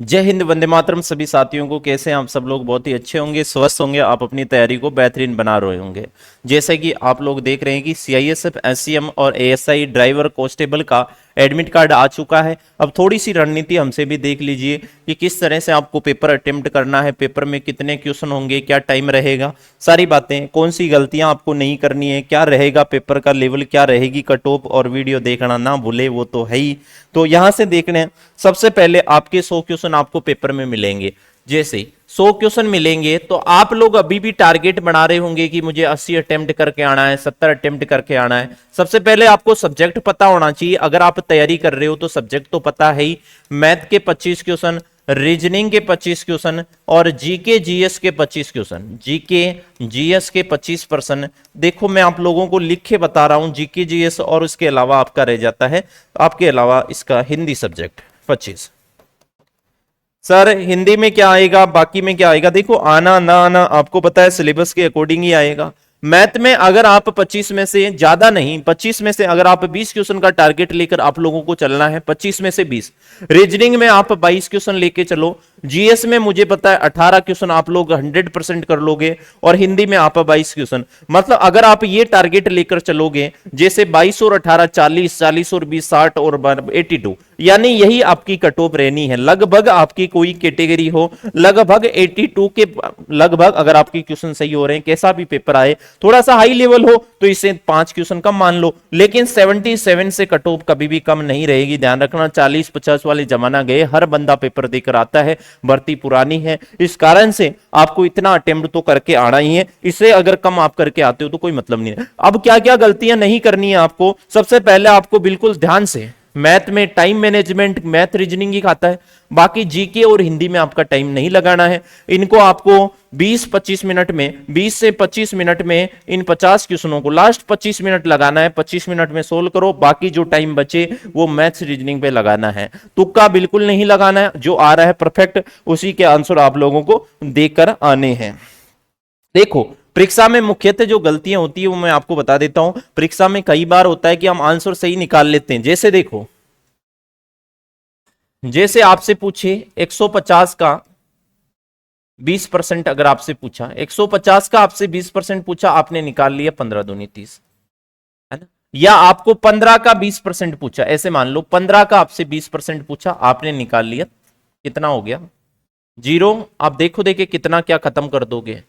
जय हिंद, वंदे मातरम। सभी साथियों को कैसे हैं आप सब लोग? बहुत ही अच्छे होंगे, स्वस्थ होंगे, आप अपनी तैयारी को बेहतरीन बना रहे होंगे। जैसे कि आप लोग देख रहे हैं कि सीआईएसएफ, एससीएम और एएसआई ड्राइवर कांस्टेबल का एडमिट कार्ड आ चुका है। अब थोड़ी सी रणनीति हमसे भी देख लीजिए कि किस तरह से आपको पेपर अटेम्प्ट करना है, पेपर में कितने क्वेश्चन होंगे, क्या टाइम रहेगा, सारी बातें, कौन सी गलतियां आपको नहीं करनी है, क्या रहेगा पेपर का लेवल, क्या रहेगी कट ऑफ, और वीडियो देखना ना भूले, वो तो है ही। तो यहां से देखने सबसे पहले आपके 100 क्वेश्चन आपको पेपर में मिलेंगे। जैसे 100 क्वेश्चन मिलेंगे तो आप लोग अभी भी टारगेट बना रहे होंगे कि मुझे 80 अटेम्प्ट करके आना है, 70 अटेम्प्ट करके आना है। सबसे पहले आपको सब्जेक्ट पता होना चाहिए। अगर आप तैयारी कर रहे हो तो सब्जेक्ट तो पता है ही। मैथ के 25 क्वेश्चन, रीजनिंग के 25 क्वेश्चन और जीके जीएस के 25 क्वेश्चन, जीके जीएस के 25%। देखो मैं आप लोगों को लिख के बता रहा हूं, जीके जीएस और उसके अलावा आपका रह जाता है, आपके अलावा इसका हिंदी सब्जेक्ट 25। सर हिंदी में क्या आएगा, बाकी में क्या आएगा? देखो आना ना आना आपको पता है, सिलेबस के अकॉर्डिंग ही आएगा। मैथ में अगर आप 25 में से ज्यादा नहीं, 25 में से अगर आप 20 क्वेश्चन का टारगेट लेकर आप लोगों को चलना है, 25 में से 20। रीजनिंग में आप 22 क्वेश्चन लेके चलो। जीएस में मुझे पता है 18 क्वेश्चन आप लोग 100% कर लोगे, और हिंदी में आप 22 क्वेश्चन। मतलब अगर आप ये टारगेट लेकर चलोगे, जैसे 22 और 18 40, 40 और 20 60 और 82, यानी यही आपकी कट ऑफ रहनी है। लगभग आपकी कोई कैटेगरी हो, लगभग 82 के लगभग अगर आपकी क्वेश्चन सही हो रहे हैं, कैसा भी पेपर आए, थोड़ा सा हाई लेवल हो तो इसे 5 क्वेश्चन कम मान लो, लेकिन 77 से कट ऑफ कभी भी कम नहीं रहेगी। ध्यान रखना, 40-50 वाले जमाना गए, हर बंदा पेपर देकर आता है, भर्ती पुरानी है, इस कारण से आपको इतना अटेम्प्ट तो करके आना ही है। इससे अगर कम आप करके आते हो तो कोई मतलब नहीं है। अब क्या क्या गलतियां नहीं करनी है आपको? सबसे पहले आपको बिल्कुल ध्यान से, मैथ में टाइम मैनेजमेंट, मैथ रीजनिंग ही खाता है, बाकी जीके और हिंदी में आपका टाइम नहीं लगाना है। इनको आपको 20-25 मिनट में, 20 से 25 मिनट में इन 50 क्वेश्चनों को लास्ट 25 मिनट लगाना है। 25 मिनट में सोल्व करो, बाकी जो टाइम बचे वो मैथ्स रीजनिंग पे लगाना है। तुक्का बिल्कुल नहीं लगाना है, जो आ रहा है परफेक्ट उसी के आंसर आप लोगों को देकर आने हैं। देखो परीक्षा में मुख्यतः जो गलतियां होती है वो मैं आपको बता देता हूं। परीक्षा में कई बार होता है कि हम आंसर सही निकाल लेते हैं। जैसे देखो, जैसे आपसे पूछे 150 का 20%, अगर आपसे पूछा 150 का आपसे 20% पूछा, आपने निकाल लिया 15 दूनी 30, है ना? या आपको 15 का 20% पूछा, ऐसे मान लो 15 का आपसे 20% पूछा, आपने निकाल लिया, कितना हो गया? 0। आप देखो देखे कितना क्या खत्म कर दोगे।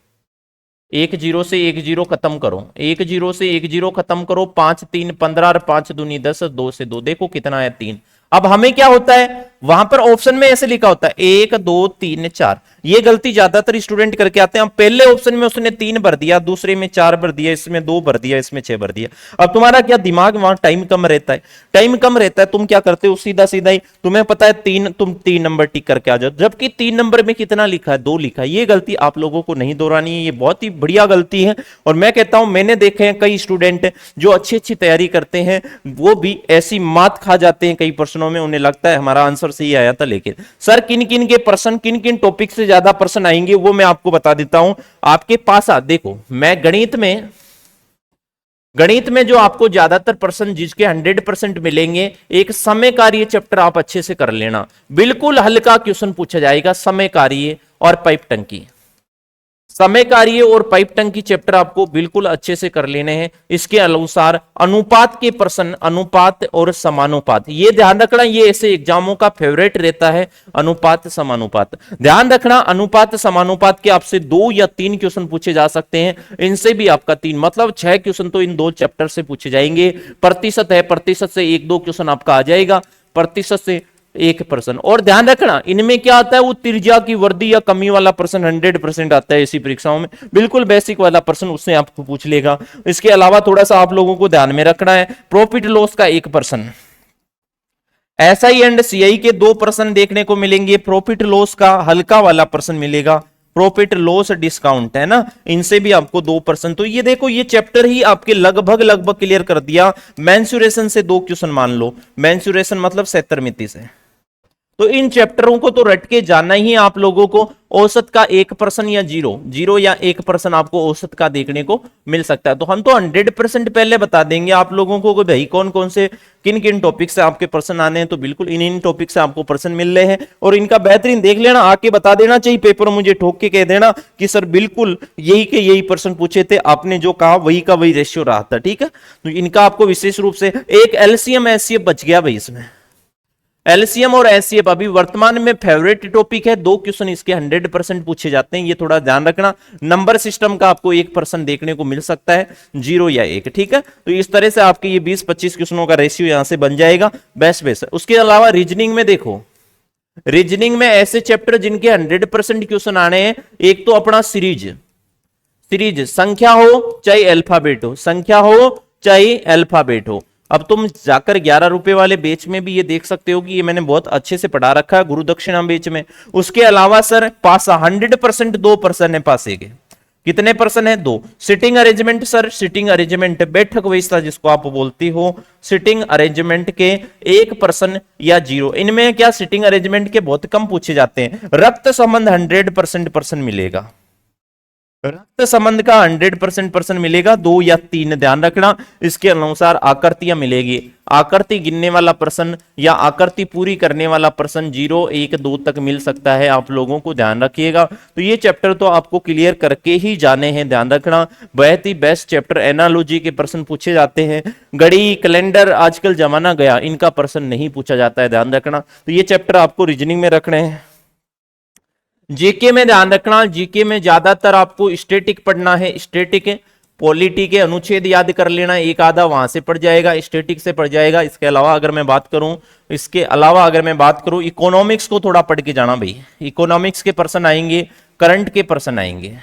1 0 से 1 0 खत्म करो, 1 0 से 1 0 खत्म करो, 5 3 15 और 5 दूनी 10, 2 से 2 देखो कितना है 3। अब हमें क्या होता है, वहां पर ऑप्शन में ऐसे लिखा होता है 1 2 3 4। ये गलती ज्यादातर स्टूडेंट करके आते हैं। पहले ऑप्शन में उसने 3 भर दिया, दूसरे में 4 भर दिया, इसमें 2 भर दिया, इसमें 6 भर दिया। अब तुम्हारा क्या दिमाग, वहां टाइम कम रहता है, टाइम कम रहता है, तुम क्या करते हो, सीधा सीधा ही तुम्हें पता है 3, तुम 3 नंबर टिक करके आ जाओ, जबकि 3 नंबर में कितना लिखा है, 2 लिखा है। ये गलती आप लोगों को नहीं दोहरानी है, ये बहुत ही बढ़िया गलती है। और मैं कहता हूं, मैंने देखे हैं कई स्टूडेंट जो अच्छी अच्छी तैयारी करते हैं, वो भी ऐसी मात खा जाते हैं कई प्रश्नों में, उन्हें लगता है हमारा आंसर सही आया था। लेकिन सर किन किन के प्रश्न, किन किन टॉपिक से ज्यादा प्रश्न आएंगे वो मैं आपको बता देता हूं। आपके पास देखो, मैं गणित में जो आपको ज्यादातर प्रश्न जिसके 100% मिलेंगे, एक समय कार्य चैप्टर आप अच्छे से कर लेना, बिल्कुल हल्का क्वेश्चन पूछा जाएगा, समय कार्य और पाइप टंकी। समय कार्य और पाइप टंकी चैप्टर आपको बिल्कुल अच्छे से कर लेने हैं। इसके अनुसार अनुपात के प्रश्न, अनुपात और समानुपात, ये ध्यान रखना, ये ऐसे एग्जामों का फेवरेट रहता है, अनुपात समानुपात। ध्यान रखना, अनुपात समानुपात के आपसे 2 या 3 क्वेश्चन पूछे जा सकते हैं, इनसे भी आपका 3 मतलब 6 क्वेश्चन तो इन 2 चैप्टर से पूछे जाएंगे। प्रतिशत है, प्रतिशत से 1-2 क्वेश्चन आपका आ जाएगा, प्रतिशत से 1%। और ध्यान रखना, इनमें क्या आता है, वो त्रिज्या की वर्दी या कमी वाला प्रश्न 100% आता है ऐसी परीक्षाओं में, बिल्कुल बेसिक वाला प्रश्न उससे आपको पूछ लेगा। इसके अलावा थोड़ा सा आप लोगों को ध्यान में रखना है, प्रॉफिट लॉस का 1%, एसआई एंड सीआई के 2 प्रश्न देखने को मिलेंगे, प्रॉफिट लॉस का हल्का वाला प्रश्न मिलेगा, प्रॉफिट लॉस डिस्काउंट, है ना, इनसे भी आपको 2%। तो ये देखो, ये चैप्टर ही आपके लगभग लगभग क्लियर कर दिया। मेंसुरेशन से 2 क्वेश्चन मान लो, मेंसुरेशन मतलब 70 मिति से, तो इन चैप्टरों को तो रट के जाना ही है आप लोगों को। औसत का 1% या 0 या 1% आपको औसत का देखने को मिल सकता है। तो हम तो 100% पहले बता देंगे आप लोगों को कि भाई कौन कौन से किन किन टॉपिक से आपके प्रश्न आने हैं। तो बिल्कुल इन टॉपिक से आपको प्रश्न मिल रहे हैं और इनका बेहतरीन देख लेना, आके बता देना चाहिए पेपर, मुझे ठोक के कह देना कि सर बिल्कुल यही के यही प्रश्न पूछे थे, आपने जो कहा वही का वही रेशियो रहा था। ठीक है, तो इनका आपको विशेष रूप से एक एलसीएम एचसीएफ बच गया भाई। इसमें एलसीएम और एचसीएफ अभी वर्तमान में फेवरेट टॉपिक है। 2 क्वेश्चन इसके 100% पूछे जाते हैं, ये थोड़ा ध्यान रखना। नंबर सिस्टम का आपको 1% देखने को मिल सकता है, 0 या 1। ठीक है, तो इस तरह से आपके ये 20-25 क्वेश्चनों का रेशियो यहां से बन जाएगा बेस्ट। उसके अलावा रीजनिंग में देखो, रीजनिंग में ऐसे चैप्टर जिनके 100% क्वेश्चन आने हैं, एक तो अपना सीरीज संख्या हो चाहे अल्फाबेट हो, संख्या हो चाहे अल्फाबेट हो। अब तुम जाकर 11 रुपए वाले बेच में भी ये देख सकते हो कि ये मैंने बहुत अच्छे से पढ़ा रखा है, गुरु दक्षिणा बेच में। उसके अलावा सर पासा 100% 2% है पासे के। कितने परसेंट है? 2। Sitting arrangement sir, sitting arrangement बैठक व्यवस्था जिसको आप बोलती हो, सिटिंग अरेंजमेंट के 1% या 0। इनमें क्या सिटिंग अरेंजमेंट के बहुत कम पूछे जाते हैं। रक्त संबंध 100% मिलेगा, रक्त संबंध का 100% मिलेगा, 2 या 3 ध्यान रखना। इसके अनुसार आकृतियां मिलेगी, आकृति गिनने वाला प्रश्न या आकृति पूरी करने वाला प्रश्न 0, 1, 2 तक मिल सकता है आप लोगों को, ध्यान रखिएगा। तो ये चैप्टर तो आपको क्लियर करके ही जाने हैं, ध्यान रखना। बहुत ही बेस्ट चैप्टर, एनालॉजी के प्रश्न पूछे जाते हैं। घड़ी कैलेंडर आजकल जमाना गया, इनका प्रश्न नहीं पूछा जाता है, ध्यान रखना। तो ये चैप्टर आपको रीजनिंग में रखने हैं। जीके में ध्यान रखना, जीके में ज्यादातर आपको स्टैटिक पढ़ना है, स्टैटिक पॉलिटी के अनुच्छेद याद कर लेना, एक आधा वहां से पढ़ जाएगा, स्टैटिक से पढ़ जाएगा। इसके अलावा अगर मैं बात करूं इकोनॉमिक्स को थोड़ा पढ़ के जाना भाई, इकोनॉमिक्स के प्रश्न आएंगे, करंट के प्रश्न आएंगे।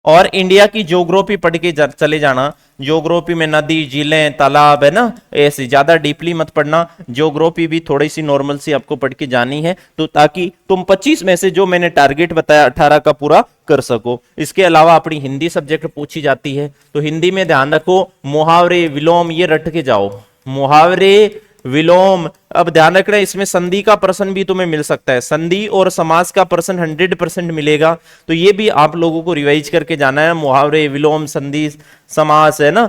और इंडिया की ज्योग्राफी पढ़ के चले जाना, ज्योग्राफी में नदी झीलें तालाब है ना, ऐसे ज्यादा डीपली मत पढ़ना। ज्योग्राफी भी थोड़ी सी नॉर्मल सी आपको पढ़ के जानी है, तो ताकि तुम 25 में से जो मैंने टारगेट बताया 18 का पूरा कर सको। इसके अलावा अपनी हिंदी सब्जेक्ट पूछी जाती है, तो हिंदी में ध्यान रखो मुहावरे विलोम ये रट के जाओ, मुहावरे विलोम। अब ध्यान रखना इसमें संधि का प्रश्न भी तुम्हें मिल सकता है, संधि और समास का प्रश्न 100% मिलेगा। तो ये भी आप लोगों को रिवाइज करके जाना है, मुहावरे विलोम संधि समास है ना,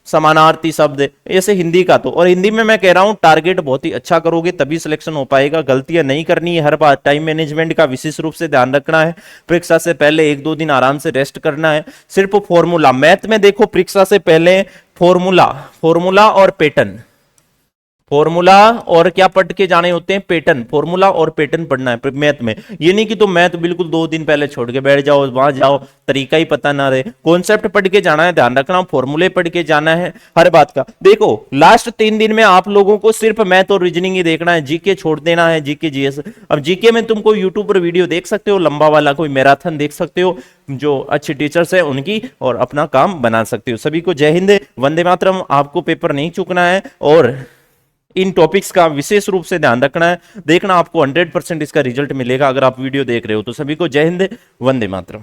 समानार्थी शब्द, ऐसे हिंदी का। तो और हिंदी में मैं कह रहा हूं टारगेट बहुत ही अच्छा करोगे तभी सिलेक्शन हो पाएगा, गलतियां नहीं करनी है हर बार। टाइम मैनेजमेंट का विशेष रूप से ध्यान रखना है, परीक्षा से पहले 1-2 दिन आराम से रेस्ट करना है। सिर्फ फॉर्मूला, मैथ में देखो परीक्षा से पहले फॉर्मूला और पैटर्न, फॉर्मूला और क्या पढ़ के जाने होते हैं, पैटर्न, फॉर्मूला और पैटर्न पढ़ना है मैथ में। ये नहीं कि तुम मैथ बिल्कुल 2 दिन पहले छोड़ के बैठ जाओ, वहां जाओ तरीका ही पता ना रहे। कॉन्सेप्ट पढ़ के जाना है, ध्यान रखना, फॉर्मूले पढ़ के जाना है हर बात का। देखो लास्ट 3 दिन में आप लोगों को सिर्फ मैथ और रीजनिंग ही देखना है, जीके छोड़ देना है, जीके जीएस। अब जीके में तुम कोई यूट्यूब पर वीडियो देख सकते हो लंबा वाला, कोई मैराथन देख सकते हो जो अच्छे टीचर्स है उनकी, और अपना काम बना सकते हो। सभी को जय हिंद, वंदे मातरम। आपको पेपर नहीं चूकना है और इन टॉपिक्स का विशेष रूप से ध्यान रखना है, देखना आपको 100% इसका रिजल्ट मिलेगा अगर आप वीडियो देख रहे हो। तो सभी को जय हिंद, वंदे मातरम।